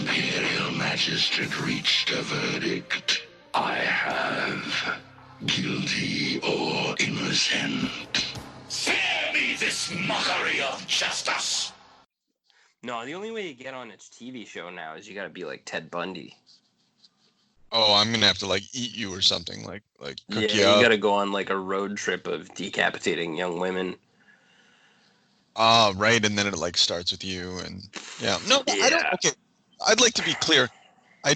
Imperial Magistrate reached a verdict. I have guilty or innocent. Spare me this mockery of justice! No, the only way you get on its TV show now is you gotta be like Ted Bundy. Oh, I'm gonna have to like eat you or something, like cook you you up. gotta go on like a road trip of decapitating young women. Right, and then it like starts with you, and yeah. No, Yeah. I don't. Okay, I'd like to be clear. I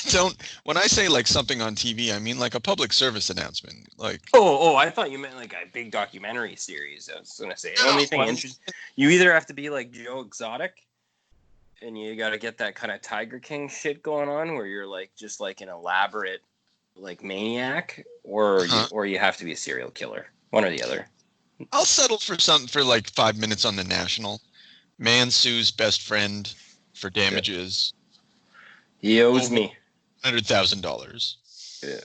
don't. When I say like something on TV, I mean like a public service announcement. Like, Oh, I thought you meant like a big documentary series. I was gonna say only thing interesting. You either have to be like Joe Exotic, and you gotta get that kind of Tiger King shit going on, where you're like just like an elaborate like maniac, or you have to be a serial killer. One or the other. I'll settle for something for like 5 minutes on the National. Man sues best friend for damages. He owes me $100,000. Yeah.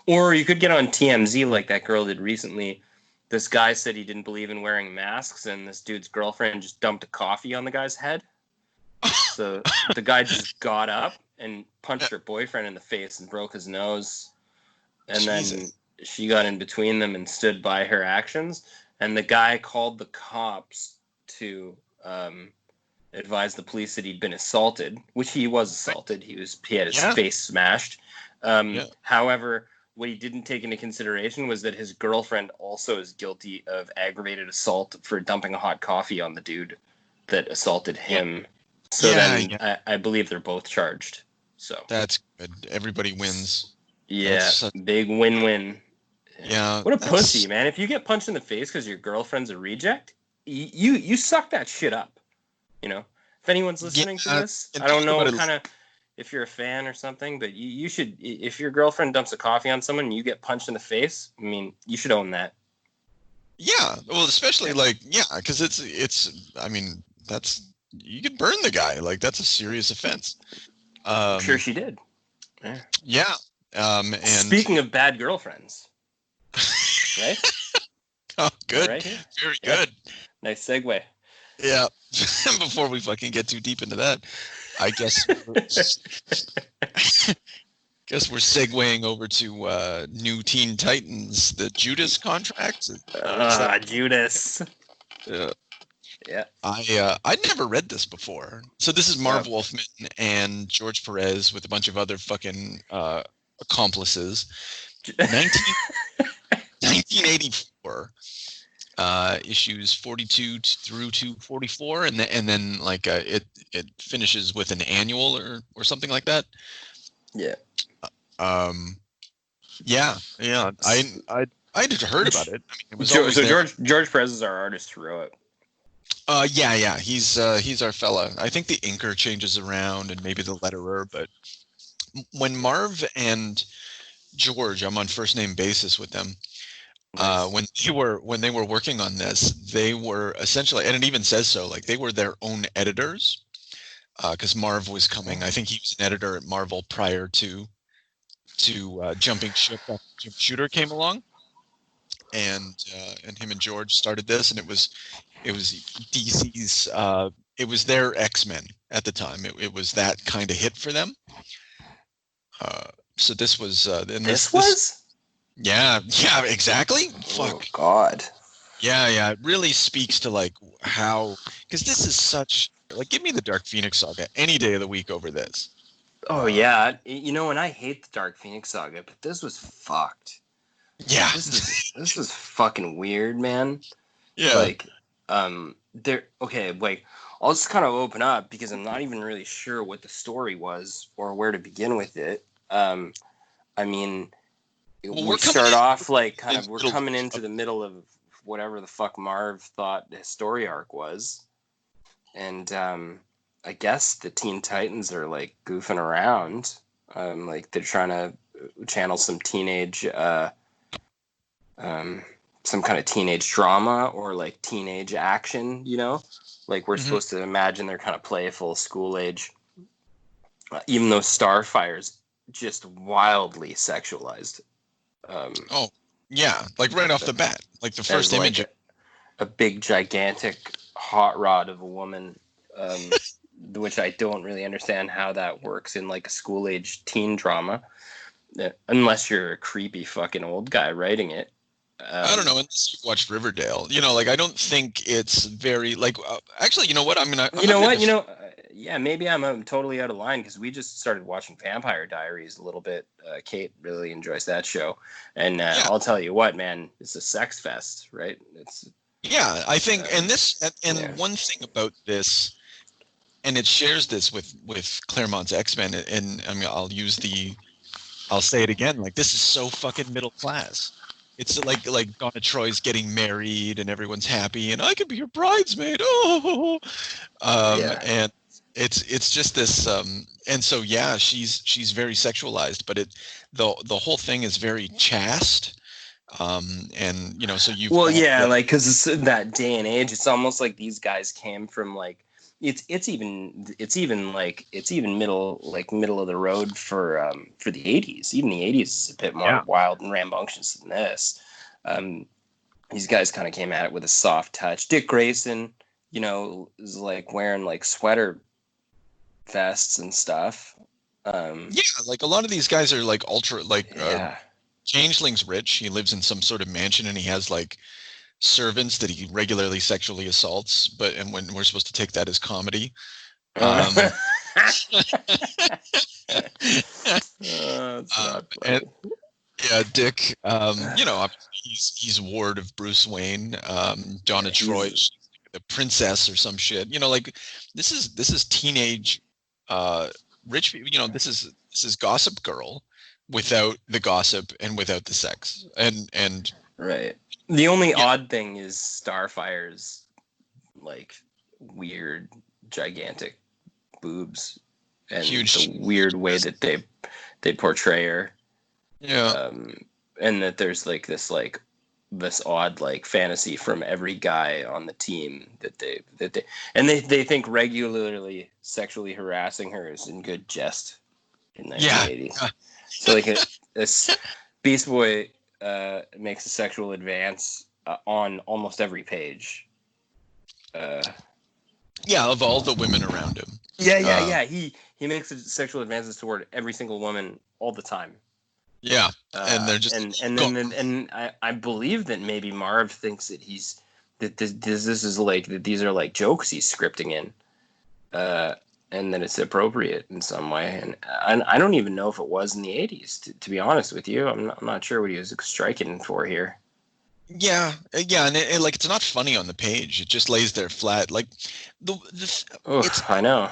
Or you could get on TMZ like that girl did recently. This guy said he didn't believe in wearing masks, and this dude's girlfriend just dumped a coffee on the guy's head. So the guy just got up and punched her boyfriend in the face and broke his nose. And then she got in between them and stood by her actions. And the guy called the cops to advised the police that he'd been assaulted, which he was assaulted. He had his face smashed. However, what he didn't take into consideration was that his girlfriend also is guilty of aggravated assault for dumping a hot coffee on the dude that assaulted him. So I believe they're both charged. So that's good. Everybody wins. Yeah, big win-win. Yeah. What a pussy, man. If you get punched in the face because your girlfriend's a reject, you suck that shit up. You know, if anyone's listening to this, I don't know kind of if you're a fan or something, but you should, if your girlfriend dumps a coffee on someone and you get punched in the face, I mean, you should own that. Yeah. Well, especially because it's, I mean, you could burn the guy. Like, that's a serious offense. I'm sure she did. Yeah. And speaking of bad girlfriends, right? Oh, good. Right very good. Nice segue. Yeah. Before we fucking get too deep into that, I guess we're segueing over to new Teen Titans, the Judas contract. Judas. Yeah. I'd never read this before. So this is Marv Wolfman and George Perez with a bunch of other fucking accomplices. 1984. Issues 42 through to 44, and then like it finishes with an annual or something like that. Yeah. Yeah. I had heard about it. I mean, it was George Perez is our artist who wrote it. Yeah. He's our fella. I think the inker changes around and maybe the letterer, but when Marv and George, I'm on first name basis with them. When they were working on this, they were essentially, and it even says so, like they were their own editors, because Marv was coming. I think he was an editor at Marvel prior to Jumping Ship. Jim Shooter came along, and him and George started this, and it was DC's. It was their X-Men at the time. It was that kind of hit for them. So this was. This was. Yeah, exactly. Oh, God. Yeah. It really speaks to like how, because this is such like, give me the Dark Phoenix saga any day of the week over this. Oh yeah, and I hate the Dark Phoenix saga, but this was fucked. Yeah, this was fucking weird, man. Yeah, like I'll just kind of open up because I'm not even really sure what the story was or where to begin with it. I mean. We start off like kind of we're coming into the middle of whatever the fuck Marv thought his story arc was, and I guess the Teen Titans are like goofing around, like they're trying to channel some teenage, some kind of teenage drama or like teenage action, like we're supposed to imagine they're kind of playful, school age, even though Starfire's just wildly sexualized. Like right off the bat, like the first image, a big gigantic hot rod of a woman which I don't really understand how that works in like a school-age teen drama, unless you're a creepy fucking old guy writing it. I don't know, unless you've watched Riverdale. You know, like, I don't think it's very, like, actually, you know what? Yeah, maybe I'm totally out of line because we just started watching Vampire Diaries a little bit. Kate really enjoys that show. And I'll tell you what, man, it's a sex fest, right? Yeah, I think, and one thing about this, and it shares this with Claremont's X-Men, and I mean, I'll say it again, like, this is so fucking middle class. It's like Donna Troy's getting married and everyone's happy and I could be your bridesmaid. Oh, and it's just this, and so yeah, she's very sexualized, but the whole thing is very chaste, and you know, so you like because that day and age, it's almost like these guys came from like it's even middle of the road for the 80s. Even the 80s is a bit more wild and rambunctious than this. These guys kind of came at it with a soft touch. Dick Grayson, you know, is like wearing like sweater vests and stuff. Like a lot of these guys are like ultra, like Changeling's rich. He lives in some sort of mansion and he has like servants that he regularly sexually assaults, and when we're supposed to take that as comedy. Dick, you know, he's ward of Bruce Wayne. Donna Troy, the princess or some shit. You know, like this is teenage rich people. You know, this is Gossip Girl without the gossip and without the sex. And right. The only odd thing is Starfire's like weird, gigantic boobs and the weird way that they portray her. Yeah. And that there's like this odd like fantasy from every guy on the team that they think regularly sexually harassing her is in good jest in 1980s. Yeah. So like this Beast Boy makes a sexual advance on almost every page. Of all the women around him. He makes sexual advances toward every single woman all the time. Yeah, and they're just and I believe that maybe Marv thinks that this is like that these are like jokes he's scripting in, and that it's appropriate in some way. And I don't even know if it was in the 80s. To be honest with you, I'm not sure what he was striking for here. Yeah, and like it's not funny on the page. It just lays there flat. Like I know.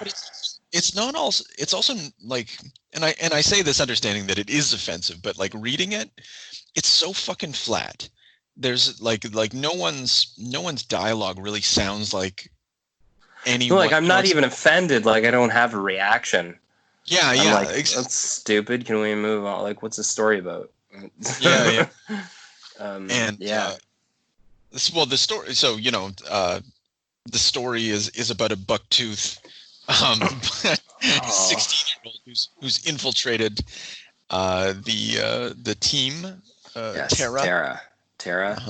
It's not also. It's also like, and I say this understanding that it is offensive, but like reading it, it's so fucking flat. There's like no one's dialogue really sounds like anyone. Like I'm not even offended. Like I don't have a reaction. Yeah. Like, that's stupid. Can we move on? Like, what's the story about? Yeah. The story. So you know, the story is about a bucktooth 16-year-old who's infiltrated the team. Tara,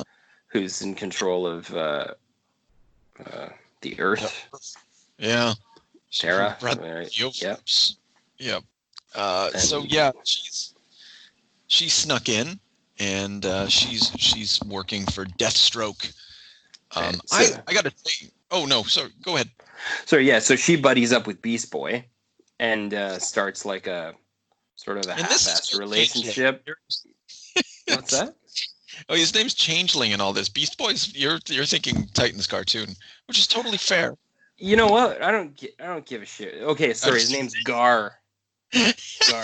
who's in control of the Earth. Yeah, Tara. Yep. So yeah, she snuck in, and she's working for Deathstroke. I gotta say. Oh no, sorry. Go ahead. So she buddies up with Beast Boy, and starts like a sort of a half-assed relationship. What's that? Oh, his name's Changeling and all this. Beast Boy's you're thinking Titans cartoon, which is totally fair. You know what? I don't give a shit. Okay, sorry. His name's Gar.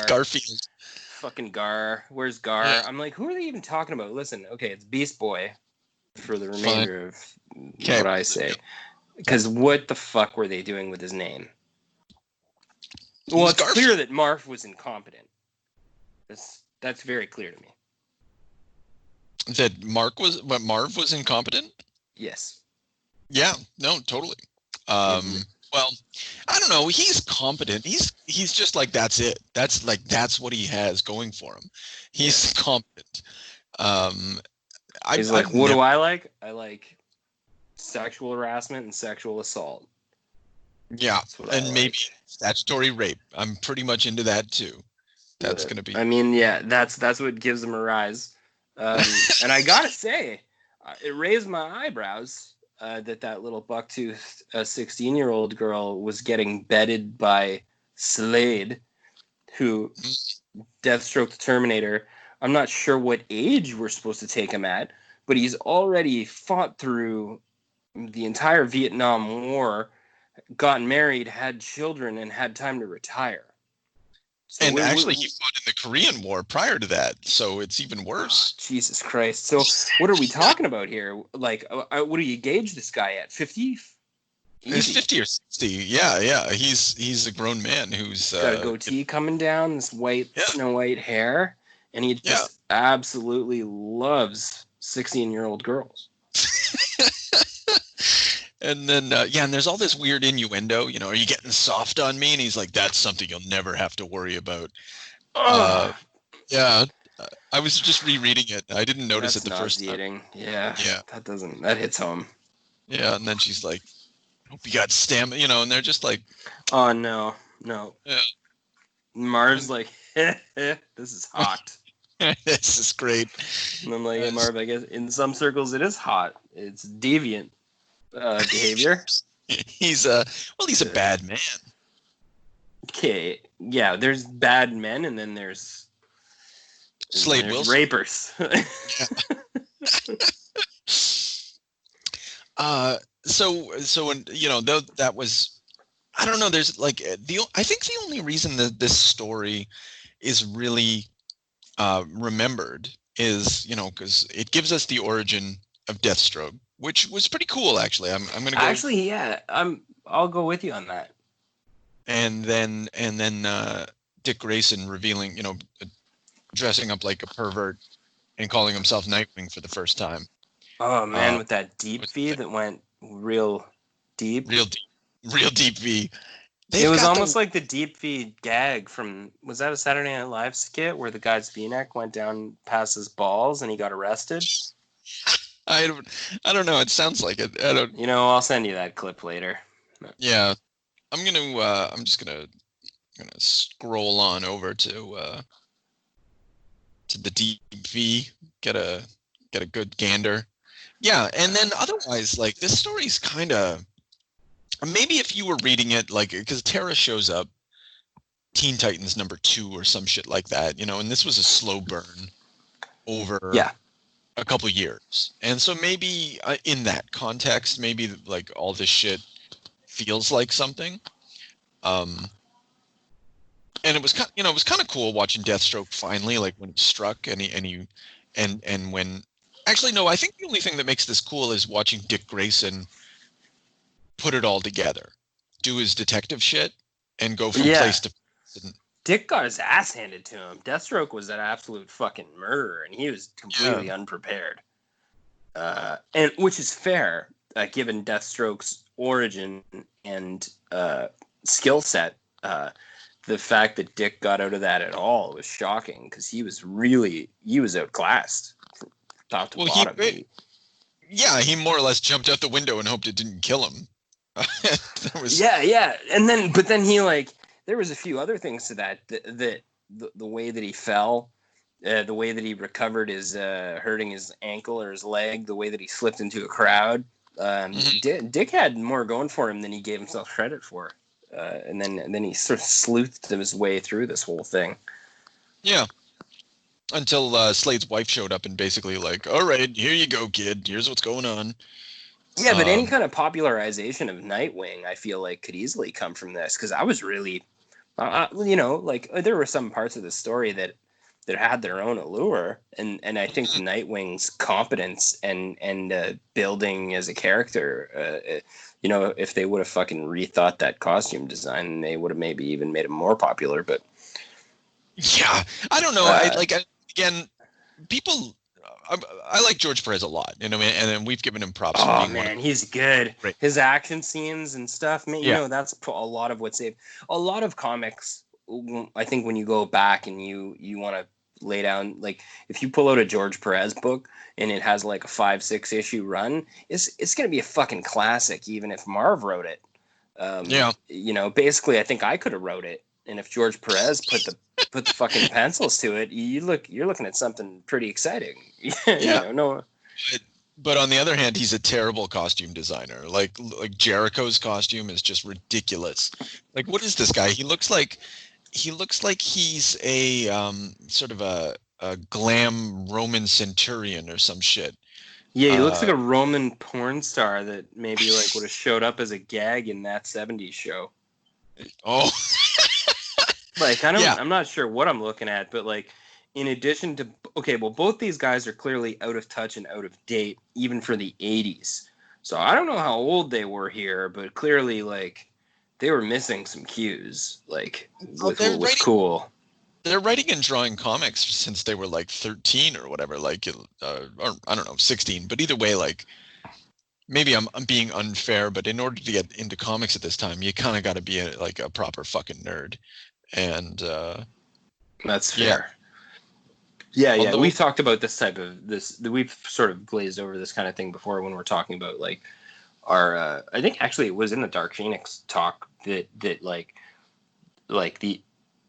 Garfield. Fucking Gar. Where's Gar? Yeah. I'm like, who are they even talking about? Listen, okay, it's Beast Boy for the remainder of what I say. Because what the fuck were they doing with his name? Well, it's clear that Marv was incompetent. That's very clear to me. That Marv was incompetent? Yes. Yeah, no, totally. Well, I don't know. He's competent. He's just like, that's it. That's what he has going for him. He's competent. He's like, what do I like? I like sexual harassment and sexual assault. Yeah, That's what I and maybe like. statutory rape. I'm pretty much into that too. That's gonna be. I mean, yeah, that's what gives him a rise. And I gotta say, it raised my eyebrows that little bucktooth 16-year-old girl was getting bedded by Slade, who Deathstroke the Terminator. I'm not sure what age we're supposed to take him at, but he's already fought through the entire Vietnam War, got married, had children, and had time to retire. So And actually, he fought in the Korean War prior to that, so it's even oh, worse. Jesus Christ. So what are we talking about here? Like, what do you gauge this guy at? 50? He's Easy. 50 or 60. Yeah, yeah. He's a grown man who's Got a goatee coming down, this white, yeah, snow white hair, and he yeah. just absolutely loves 16-year-old girls. And then yeah, and there's all this weird innuendo. Are you getting soft on me? And he's like, that's something you'll never have to worry about. Oh, Yeah, I was just rereading it. I didn't notice it that's the first time. nauseating. Yeah, Yeah, that hits home. yeah. And then she's like, hope you got stamina, and they're just like, Oh, no. yeah, Marv's like, this is hot. this is great. And I'm like, hey, Marv, I guess in some circles it is hot. It's deviant behavior. He's he's a bad man. Okay, yeah, there's bad men, and then there's Slade Wilson. rapers. So and though that was, I don't know. There's like I think the only reason that this story is really remembered is because it gives us the origin of Deathstroke, which was pretty cool actually. I'm gonna go Actually, yeah, I'll go with you on that. and then Dick Grayson revealing, dressing up like a pervert and calling himself Nightwing for the first time. Oh man, with that deep V that went real deep. Real deep V. It was almost like the deep V gag from, was that a Saturday Night Live skit where the guy's V-neck went down past his balls and he got arrested? I don't know. It sounds like it. I don't. I'll send you that clip later. Yeah, I'm just gonna scroll on over to the deep V. Get a good gander. Yeah, and then otherwise, like, this story's kind of, maybe if you were reading it, like, because Tara shows up, Teen Titans #2 or some shit like that, and this was a slow burn over a couple years. And so maybe in that context, maybe like all this shit feels like something. And it was kind of cool watching Deathstroke finally, like when he struck and when, actually, no, I think the only thing that makes this cool is watching Dick Grayson put it all together, do his detective shit, and go from place to place. Dick got his ass handed to him. Deathstroke was an absolute fucking murderer, and he was completely unprepared. And which is fair, given Deathstroke's origin and skill set. The fact that Dick got out of that at all was shocking, because he was outclassed. Top to bottom. He more or less jumped out the window and hoped it didn't kill him. Yeah, and then he, like, there was a few other things to that the way that he fell, the way that he recovered his hurting his ankle or his leg, the way that he slipped into a crowd. Dick had more going for him than he gave himself credit for, and then he sort of sleuthed his way through this whole thing. Yeah. Until Slade's wife showed up and basically like, all right, here you go, kid. Here's what's going on. Yeah, but any kind of popularization of Nightwing, I feel like, could easily come from this, because I was really, like, there were some parts of the story that had their own allure, and I think Nightwing's competence and building as a character, if they would have fucking rethought that costume design, they would have maybe even made him more popular. But yeah, I don't know. Again, people. I like George Perez a lot, and then we've given him props. Oh man, he's good. Right. His action scenes and stuff, man. That's a lot of what saved a lot of comics. I think when you go back and you want to lay down, like, if you pull out a George Perez book and it has like a 5-6 issue run, it's gonna be a fucking classic, even if Marv wrote it. You know, basically, I think I could have wrote it, and if George Perez put the fucking pencils to it, you're looking at something pretty exciting. Yeah. You know, no. But on the other hand, he's a terrible costume designer. Like Jericho's costume is just ridiculous. Like, what is this guy? He looks like he's a sort of a glam Roman centurion or some shit. Yeah, he looks like a Roman porn star that maybe like would have showed up as a gag in that '70s show. Oh, like I don't, yeah. I'm not sure what I'm looking at, but like in addition to well, both these guys are clearly out of touch and out of date, even for the '80s. So I don't know how old they were here, but clearly like they were missing some cues, like with what was cool. They're writing and drawing comics since they were like 13 or whatever, like, or I don't know, 16. But either way, like, maybe I'm being unfair, but in order to get into comics at this time, you kind of got to be like a proper fucking nerd. And that's fair. Yeah. Although, we've talked about we've sort of glazed over this kind of thing before when we're talking about like our. I think actually it was in the Dark Phoenix talk that like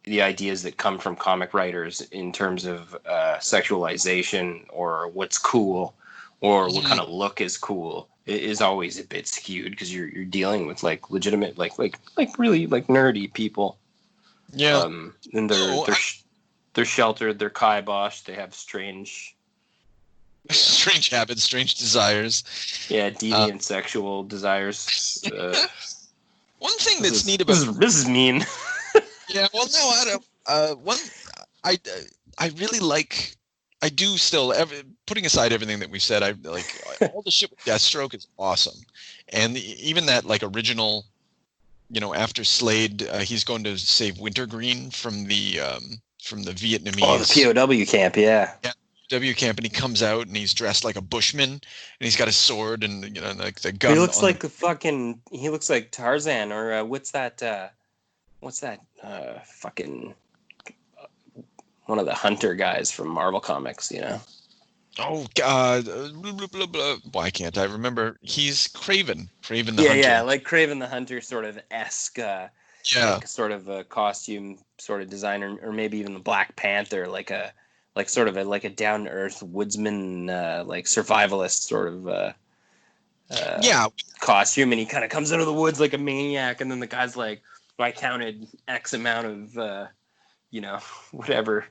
the ideas that come from comic writers in terms of sexualization or what's cool or what kind of look is cool is always a bit skewed because you're dealing with like legitimate like really like nerdy people. Yeah. And they're sheltered, they're kiboshed, they have strange habits, strange desires. Yeah, deviant sexual desires. One thing that's neat about this is mean. Yeah, well, no, I don't. I really like. I do still. Putting aside everything that we've said, I like all the shit with Deathstroke is awesome, and even that like original, you know, after Slade, he's going to save Wintergreen from the Vietnamese. Oh, the POW camp, yeah. Yeah, POW camp, and he comes out and he's dressed like a bushman, and he's got a sword and you know like the gun. He looks like he looks like Tarzan or what's that fucking one of the hunter guys from Marvel Comics, you know? Oh God! Blah, blah, blah. Why can't I remember? He's Kraven the Hunter. Yeah, like Kraven the Hunter sort of esque, like sort of a costume sort of designer, or maybe even the Black Panther, like a down to earth woodsman, like survivalist sort of costume, and he kind of comes out of the woods like a maniac, and then the guy's like, I counted X amount of, whatever.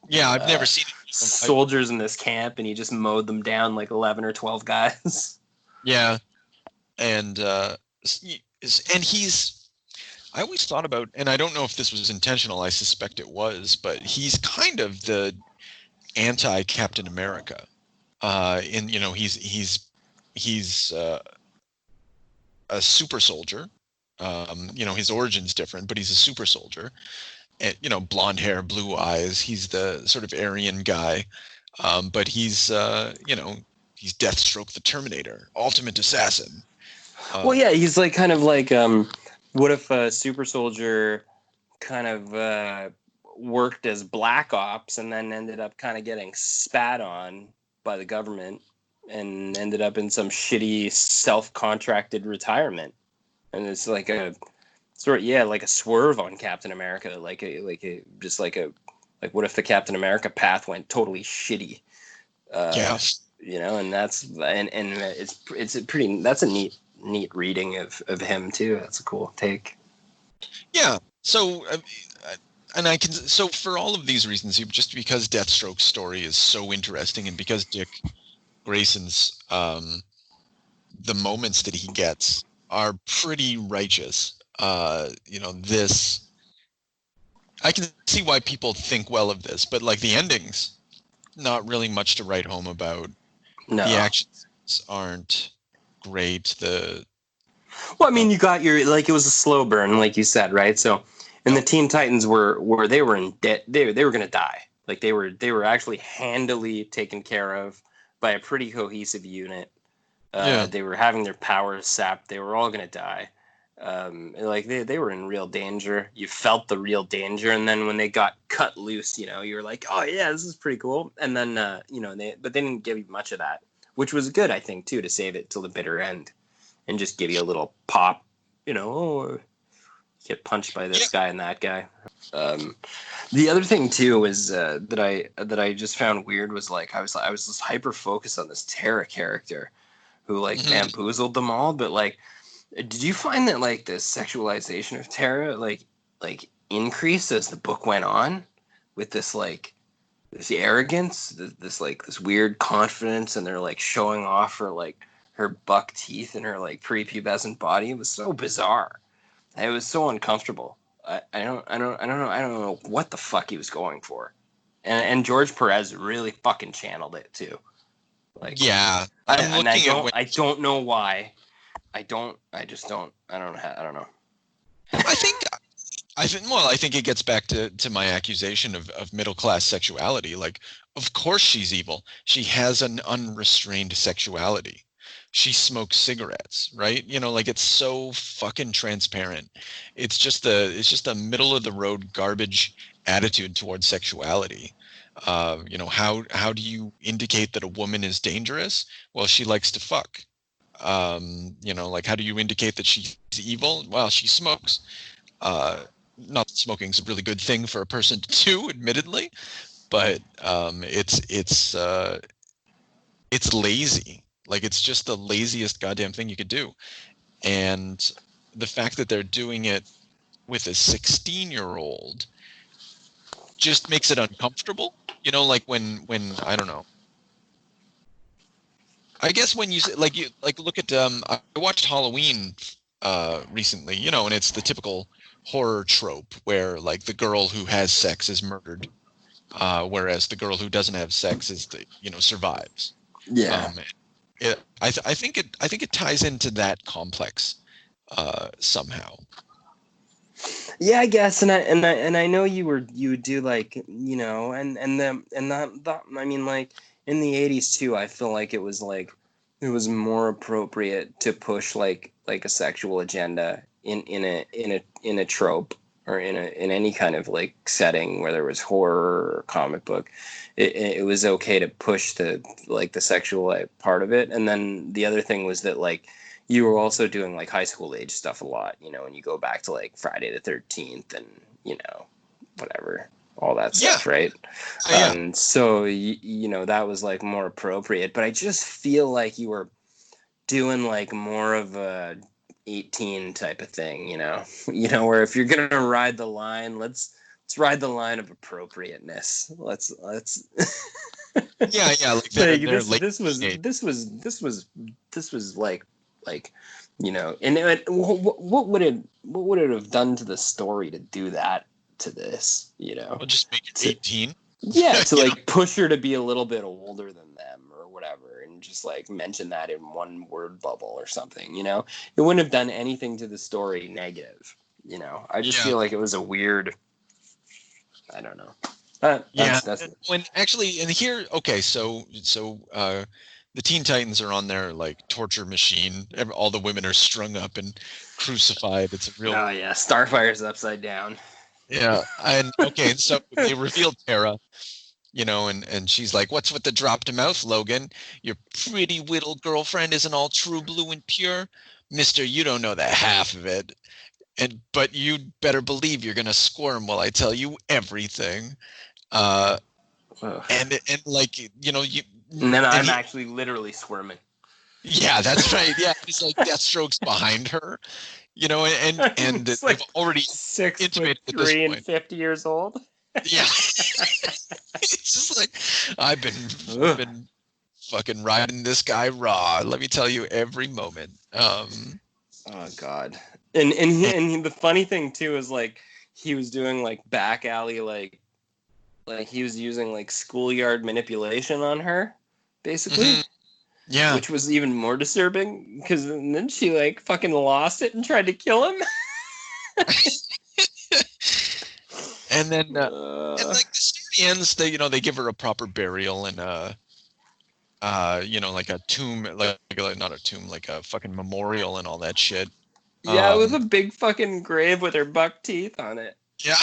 Yeah, I've never seen it. Soldiers in this camp, and he just mowed them down like 11 or 12 guys. Yeah, and he's. I always thought about, and I don't know if this was intentional. I suspect it was, but he's kind of the anti-Captain America. He's a super soldier. His origin's different, but he's a super soldier. And, blonde hair, blue eyes. He's the sort of Aryan guy. But he's Deathstroke the Terminator, ultimate assassin. Well, yeah, he's like kind of like, what if a super soldier kind of worked as Black Ops and then ended up kind of getting spat on by the government and ended up in some shitty self-contracted retirement. And it's like a sort of, like a swerve on Captain America, like what if the Captain America path went totally shitty? And that's it's a pretty, that's a neat reading of him too. That's a cool take. Yeah. So, so for all of these reasons, just because Deathstroke's story is so interesting, and because Dick Grayson's the moments that he gets are pretty righteous. This, I can see why people think well of this, but like the endings, not really much to write home about. No. The actions aren't great. Well, I mean, you got it was a slow burn, like you said, right? So, and the Teen Titans were in debt. They were going to die. Like they were actually handily taken care of by a pretty cohesive unit. They were having their powers sapped. They were all going to die. They were in real danger. You felt the real danger, and then when they got cut loose, you were like, oh yeah, this is pretty cool. And then they didn't give you much of that, which was good, I think, too, to save it till the bitter end and just give you a little pop get punched by this guy and that guy. The other thing too is that I just found weird was like I was just hyper focused on this Tara character who like bamboozled them all, but like, did you find that like the sexualization of Tara like increased as the book went on with this like this arrogance, this weird confidence, and they're like showing off her buck teeth and her like prepubescent body? It was so bizarre. It was so uncomfortable. I don't know what the fuck he was going for, and George Perez really fucking channeled it too. Like, yeah, I don't know why. I don't know. I think it gets back to my accusation of middle class sexuality. Like, of course she's evil. She has an unrestrained sexuality. She smokes cigarettes, right? Like, it's so fucking transparent. It's just a middle of the road garbage attitude towards sexuality. How do you indicate that a woman is dangerous? Well, she likes to fuck. Like, how do you indicate that she's evil? Well, she smokes. Not that smoking's a really good thing for a person to do, admittedly, but it's lazy. Like, it's just the laziest goddamn thing you could do. And the fact that they're doing it with a 16-year-old just makes it uncomfortable. Like when I don't know. I guess when you look at I watched Halloween recently, and it's the typical horror trope where like the girl who has sex is murdered, whereas the girl who doesn't have sex survives. Yeah. I think it ties into that complex somehow. Yeah, I guess, and I know you would do like, and that I mean, like in the 80s too, I feel like it was more appropriate to push like a sexual agenda in a trope or in any kind of like setting where there was horror or comic book. It was okay to push the sexual part of it, and then the other thing was that like you were also doing like high school age stuff a lot, and you go back to like Friday the 13th and whatever, all that stuff, right? So that was like more appropriate, but I just feel like you were doing like more of a 18 type of thing, where if you're gonna ride the line, let's ride the line of appropriateness. Let's Like this was like and what would it have done to the story to do that to this, Well, just make it 18. Yeah, to like push her to be a little bit older than them or whatever, and just like mention that in one word bubble or something, it wouldn't have done anything to the story negative. I just feel like it was a weird, I don't know. That's when actually, and here, okay, so the Teen Titans are on their like torture machine. All the women are strung up and crucified. It's a real. Oh yeah, Starfire's upside down. Yeah, and okay, so they revealed Tara, and she's like, "What's with the dropped mouth, Logan? Your pretty little girlfriend isn't all true blue and pure, Mister. You don't know the half of it, but you'd better believe you're gonna squirm while I tell you everything." And like you. And then I'm actually literally squirming. Yeah, that's right. Yeah, it's like Deathstroke's behind her, and they've like already 6'3" and 50 years old. Yeah, it's just like I've been fucking riding this guy raw. Let me tell you every moment. Oh God, and the funny thing too is like he was doing like back alley like he was using like schoolyard manipulation on her, basically. Mm-hmm. Yeah, which was even more disturbing because then she like fucking lost it and tried to kill him. And then and like the story ends, they give her a proper burial and like a tomb, like not a tomb, like a fucking memorial and all that shit. Yeah, with a big fucking grave with her buck teeth on it. Yeah.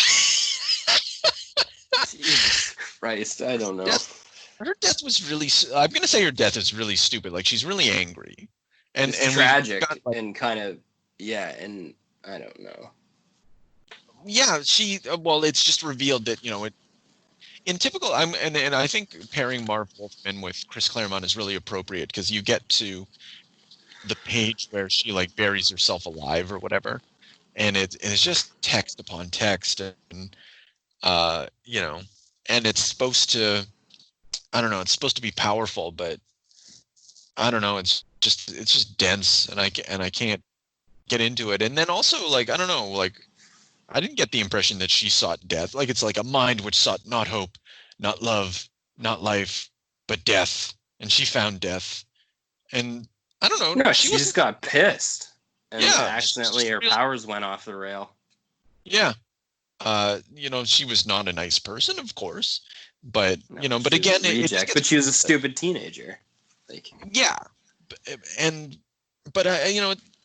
Jesus Christ, I don't know. Her death was really. I'm gonna say her death is really stupid. Like she's really angry, and tragic and kind of Yeah, and I don't know. Yeah, well, it's just revealed that, in typical, and I think pairing Marv Wolfman with Chris Claremont is really appropriate because you get to the page where she like buries herself alive or whatever, and it's just text upon text, and and it's supposed to, I don't know, it's supposed to be powerful, but I don't know, it's just dense, and I can't get into it. And then also, like, I don't know, like, I didn't get the impression that she sought death. Like, it's like a mind which sought not hope, not love, not life, but death. And she found death. And I don't know, No, she she just wasn't. got pissed, and Yeah, she's accidentally just her really. powers went off the rail. Yeah. She was not a nice person, of course, but No, but she was again, a it just reject, gets but she was a like, stupid teenager. Like, yeah, and but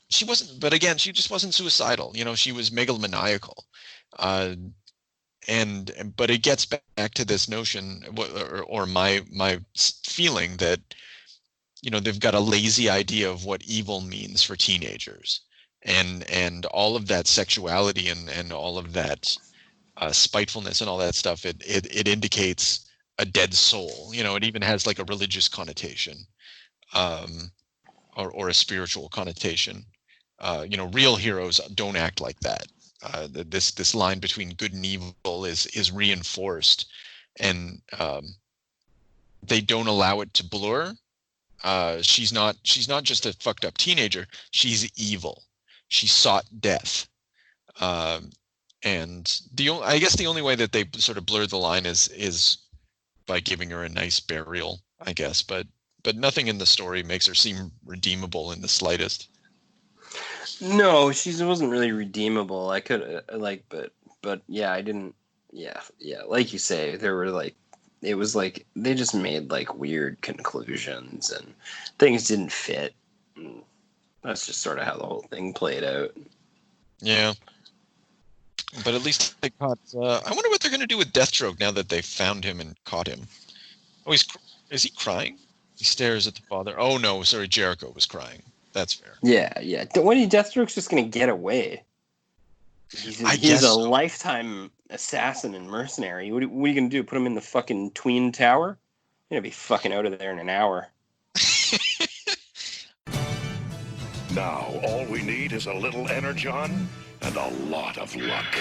she wasn't. But again, she just wasn't suicidal. She was megalomaniacal. Uh, and but it gets back to this notion, or my feeling that they've got a lazy idea of what evil means for teenagers, and all of that sexuality and all of that spitefulness and all that stuff. It indicates a dead soul. It even has like a religious connotation, um, or a spiritual connotation. Real heroes don't act like that. This line between good and evil is reinforced, and they don't allow it to blur. She's not just a fucked up teenager. She's evil. She sought death. Um, and I guess the only way that they sort of blur the line is by giving her a nice burial, I guess. But nothing in the story makes her seem redeemable in the slightest. no, she wasn't really redeemable. I could but yeah, I didn't. Yeah, yeah, like you say, there were like, it was like they just made like weird conclusions and things didn't fit. And that's just sort of how the whole thing played out. Yeah, but at least they caught. I wonder what they're going to do with Deathstroke now that they found him and caught him. Oh, is he crying? He stares at the father. Oh no, sorry, Jericho was crying. That's fair. Yeah, yeah. What are you, Deathstroke's just gonna get away? I He's a guess so. lifetime assassin and mercenary. What are you gonna do? Put him in the fucking tween tower? You're gonna be fucking out of there in an hour. Now, all we need is a little energon and a lot of luck.